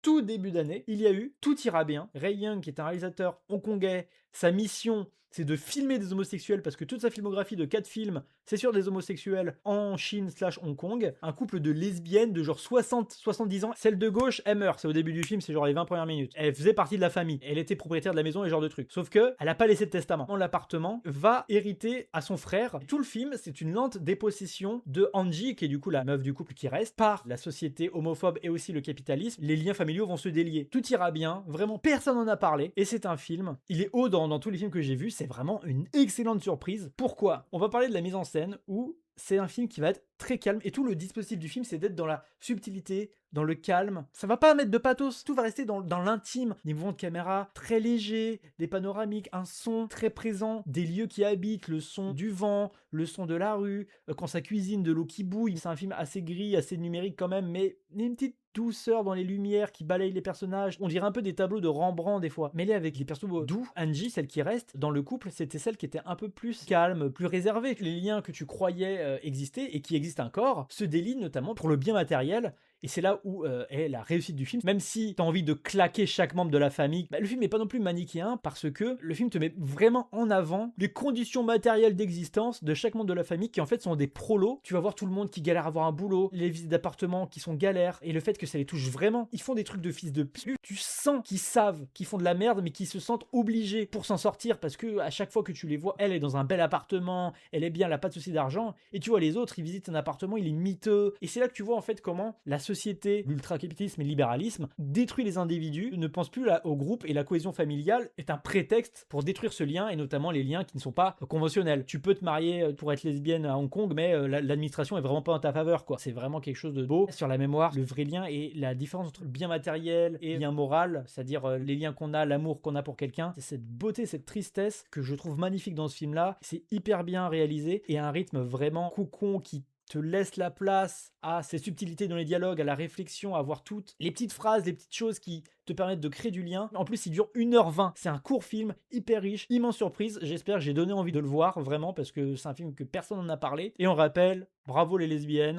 tout début d'année, il y a eu Tout ira bien. Ray Young, qui est un réalisateur hongkongais, sa mission, c'est de filmer des homosexuels parce que toute sa filmographie de 4 films, c'est sur des homosexuels en Chine/Hong Kong. Un couple de lesbiennes de genre 60-70 ans. Celle de gauche, elle meurt. C'est au début du film, c'est genre les 20 premières minutes. Elle faisait partie de la famille. Elle était propriétaire de la maison et ce genre de truc. Sauf que, elle a pas laissé de testament. L'appartement va hériter à son frère. Tout le film, c'est une lente dépossession de Angie, qui est du coup la meuf du couple qui reste, par la société homophobe et aussi le capitalisme. Les liens familiaux vont se délier. Tout ira bien. Vraiment, personne n'en a parlé. Et c'est un film. Il est haut dans tous les films que j'ai vus. C'est vraiment une excellente surprise. Pourquoi? On va parler de la mise en scène où c'est un film qui va être très calme et tout le dispositif du film c'est d'être dans la subtilité, dans le calme. Ça va pas mettre de pathos, tout va rester dans l'intime. Des mouvements de caméra très légers, des panoramiques, un son très présent, des lieux qui habitent, le son du vent, le son de la rue, quand ça cuisine, de l'eau qui bouille. C'est un film assez gris, assez numérique quand même, mais une petite douceur dans les lumières qui balayent les personnages. On dirait un peu des tableaux de Rembrandt des fois, mêlés avec les persos doux. Angie, celle qui reste dans le couple, c'était celle qui était un peu plus calme, plus réservée. Les liens que tu croyais exister et qui existent encore se délient notamment pour le bien matériel. Et c'est là où est la réussite du film. Même si tu as envie de claquer chaque membre de la famille, le film n'est pas non plus manichéen parce que le film te met vraiment en avant les conditions matérielles d'existence de chaque membre de la famille qui en fait sont des prolos. Tu vas voir tout le monde qui galère à avoir un boulot, les visites d'appartements qui sont galères et le fait que ça les touche vraiment. Ils font des trucs de fils de pute. Tu sens qu'ils savent qu'ils font de la merde mais qu'ils se sentent obligés pour s'en sortir parce que à chaque fois que tu les vois, elle est dans un bel appartement, elle est bien, elle a pas de souci d'argent et tu vois les autres, ils visitent un appartement, il est miteux et c'est là que tu vois en fait comment la société, l'ultra-capitalisme et le libéralisme détruit les individus, ne pense plus au groupe et la cohésion familiale est un prétexte pour détruire ce lien et notamment les liens qui ne sont pas conventionnels. Tu peux te marier pour être lesbienne à Hong Kong, mais l'administration est vraiment pas en ta faveur, quoi. C'est vraiment quelque chose de beau sur la mémoire, le vrai lien et la différence entre le bien matériel et le bien moral, c'est-à-dire les liens qu'on a, l'amour qu'on a pour quelqu'un. C'est cette beauté, cette tristesse que je trouve magnifique dans ce film-là. C'est hyper bien réalisé et à un rythme vraiment cocon qui te laisse la place à ces subtilités dans les dialogues, à la réflexion, à voir toutes les petites phrases, les petites choses qui te permettent de créer du lien. En plus, il dure 1h20. C'est un court film, hyper riche, immense surprise. J'espère que j'ai donné envie de le voir, vraiment, parce que c'est un film que personne n'en a parlé. Et on rappelle, bravo les lesbiennes.